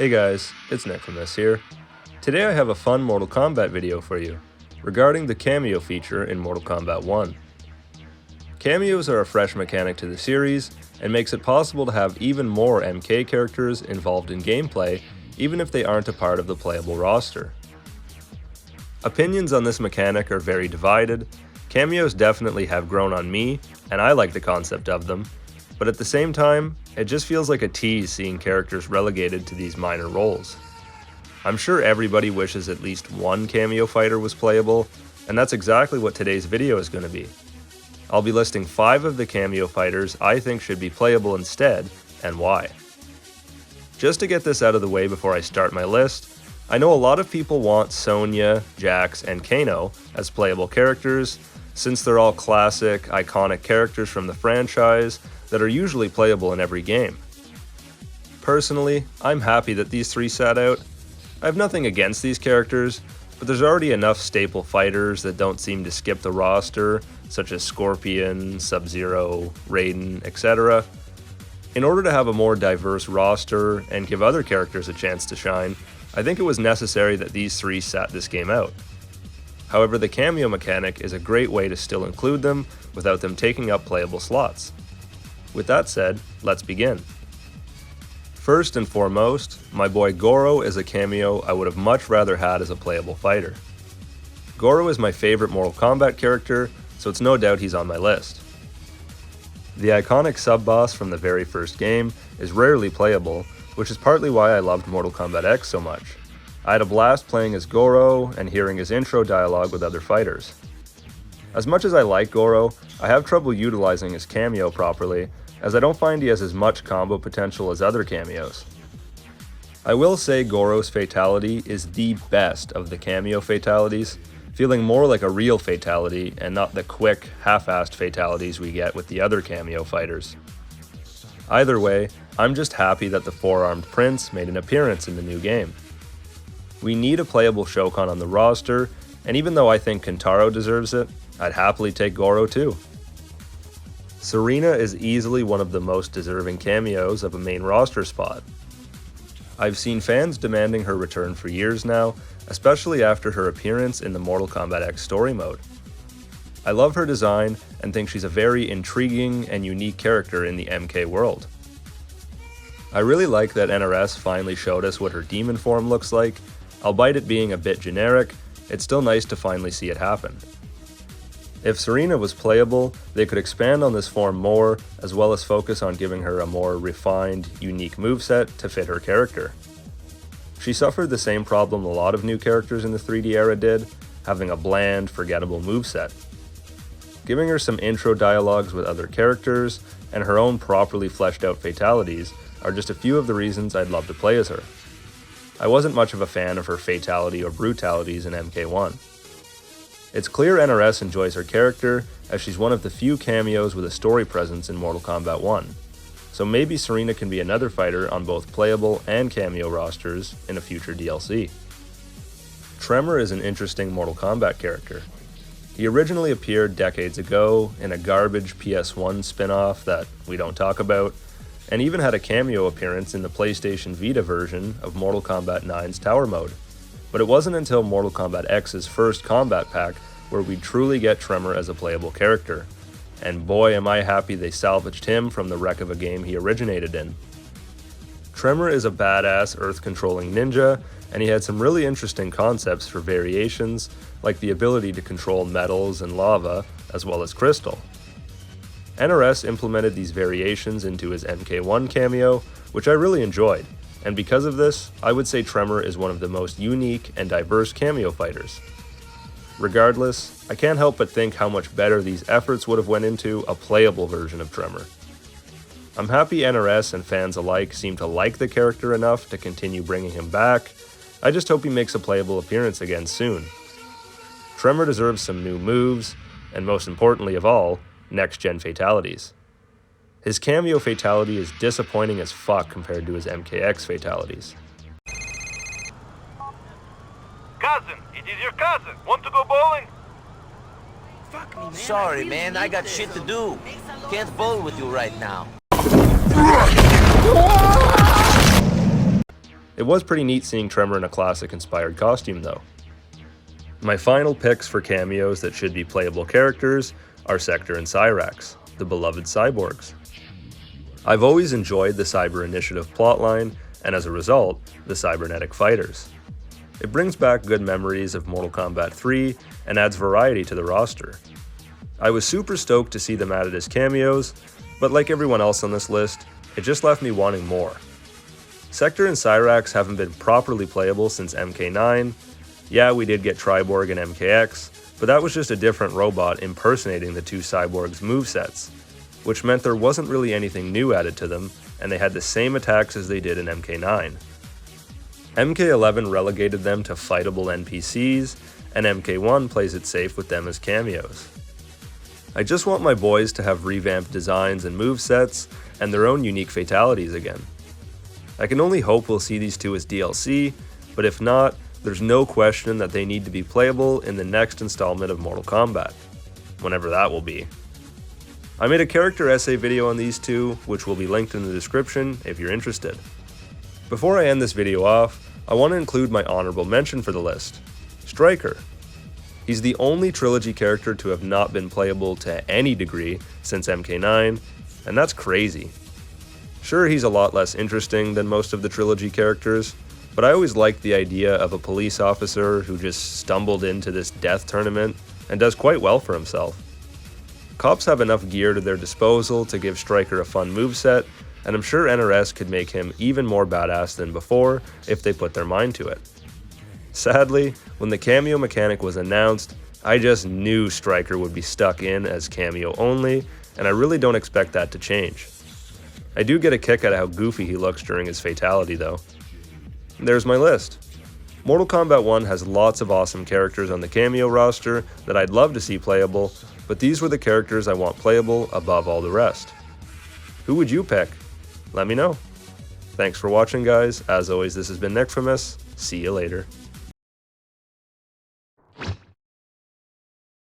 Hey guys, it's Nicholas here. Today I have a fun Mortal Kombat video for you, regarding the Cameo feature in Mortal Kombat 1. Cameos are a fresh mechanic to the series, and makes it possible to have even more MK characters involved in gameplay, even if they aren't a part of the playable roster. Opinions on this mechanic are very divided. Cameos definitely have grown on me, and I like the concept of them, but at the same time, it just feels like a tease seeing characters relegated to these minor roles. I'm sure everybody wishes at least one Cameo fighter was playable, and that's exactly what today's video is going to be. I'll be listing 5 of the Cameo fighters I think should be playable instead, and why. Just to get this out of the way before I start my list, I know a lot of people want Sonya, Jax, and Kano as playable characters, since they're all classic, iconic characters from the franchise that are usually playable in every game. Personally, I'm happy that these 3 sat out. I have nothing against these characters, but there's already enough staple fighters that don't seem to skip the roster, such as Scorpion, Sub-Zero, Raiden, etc. In order to have a more diverse roster and give other characters a chance to shine, I think it was necessary that these 3 sat this game out. However, the Cameo mechanic is a great way to still include them without them taking up playable slots. With that said, let's begin. First and foremost, my boy Goro is a Cameo I would have much rather had as a playable fighter. Goro is my favorite Mortal Kombat character, so it's no doubt he's on my list. The iconic sub-boss from the very first game is rarely playable, which is partly why I loved Mortal Kombat X so much. I had a blast playing as Goro and hearing his intro dialogue with other fighters. As much as I like Goro, I have trouble utilizing his Cameo properly, as I don't find he has as much combo potential as other Cameos. I will say Goro's fatality is the best of the Cameo fatalities, feeling more like a real fatality and not the quick, half-assed fatalities we get with the other Cameo fighters. Either way, I'm just happy that the 4-armed Prince made an appearance in the new game. We need a playable Shokan on the roster, and even though I think Kentaro deserves it, I'd happily take Goro too. Serena is easily one of the most deserving cameos of a main roster spot. I've seen fans demanding her return for years now, especially after her appearance in the Mortal Kombat X story mode. I love her design and think she's a very intriguing and unique character in the MK world. I really like that NRS finally showed us what her demon form looks like. Albeit it being a bit generic, it's still nice to finally see it happen. If Serena was playable, they could expand on this form more, as well as focus on giving her a more refined, unique moveset to fit her character. She suffered the same problem a lot of new characters in the 3D era did, having a bland, forgettable moveset. Giving her some intro dialogues with other characters, and her own properly fleshed out fatalities are just a few of the reasons I'd love to play as her. I wasn't much of a fan of her fatality or brutalities in MK1. It's clear NRS enjoys her character, as she's one of the few cameos with a story presence in Mortal Kombat 1, so maybe Serena can be another fighter on both playable and cameo rosters in a future DLC. Tremor is an interesting Mortal Kombat character. He originally appeared decades ago in a garbage PS1 spin-off that we don't talk about, and even had a cameo appearance in the PlayStation Vita version of Mortal Kombat 9's Tower Mode. But it wasn't until Mortal Kombat X's first combat pack where we'd truly get Tremor as a playable character, and boy am I happy they salvaged him from the wreck of a game he originated in. Tremor is a badass earth-controlling ninja, and he had some really interesting concepts for variations, like the ability to control metals and lava, as well as crystal. NRS implemented these variations into his MK1 cameo, which I really enjoyed, and because of this, I would say Tremor is one of the most unique and diverse cameo fighters. Regardless, I can't help but think how much better these efforts would have went into a playable version of Tremor. I'm happy NRS and fans alike seem to like the character enough to continue bringing him back. I just hope he makes a playable appearance again soon. Tremor deserves some new moves, and most importantly of all, next-gen fatalities. His cameo fatality is disappointing as fuck compared to his MKX fatalities. Cousin, it is your cousin. Want to go bowling? Fuck me, man. Sorry, man. I got shit to do. Can't bowl with you right now. It was pretty neat seeing Tremor in a classic-inspired costume though. My final picks for cameos that should be playable characters are Sector and Cyrax, the beloved cyborgs. I've always enjoyed the Cyber Initiative plotline, and as a result, the Cybernetic Fighters. It brings back good memories of Mortal Kombat 3 and adds variety to the roster. I was super stoked to see them added as cameos, but like everyone else on this list, it just left me wanting more. Sector and Cyrax haven't been properly playable since MK9. Yeah, we did get Triborg and MKX, but that was just a different robot impersonating the two cyborgs' movesets, which meant there wasn't really anything new added to them, and they had the same attacks as they did in MK9. MK11 relegated them to fightable NPCs, and MK1 plays it safe with them as cameos. I just want my boys to have revamped designs and movesets, and their own unique fatalities again. I can only hope we'll see these two as DLC, but if not, there's no question that they need to be playable in the next installment of Mortal Kombat, whenever that will be. I made a character essay video on these two, which will be linked in the description if you're interested. Before I end this video off, I want to include my honorable mention for the list, Stryker. He's the only trilogy character to have not been playable to any degree since MK9, and that's crazy. Sure, he's a lot less interesting than most of the trilogy characters, but I always liked the idea of a police officer who just stumbled into this death tournament and does quite well for himself. Cops have enough gear to their disposal to give Stryker a fun moveset, and I'm sure NRS could make him even more badass than before if they put their mind to it. Sadly, when the cameo mechanic was announced, I just knew Stryker would be stuck in as cameo only, and I really don't expect that to change. I do get a kick out of how goofy he looks during his fatality though. There's my list. Mortal Kombat 1 has lots of awesome characters on the cameo roster that I'd love to see playable, but these were the characters I want playable above all the rest. Who would you pick? Let me know. Thanks for watching guys, as always this has been Nick from us, see you later.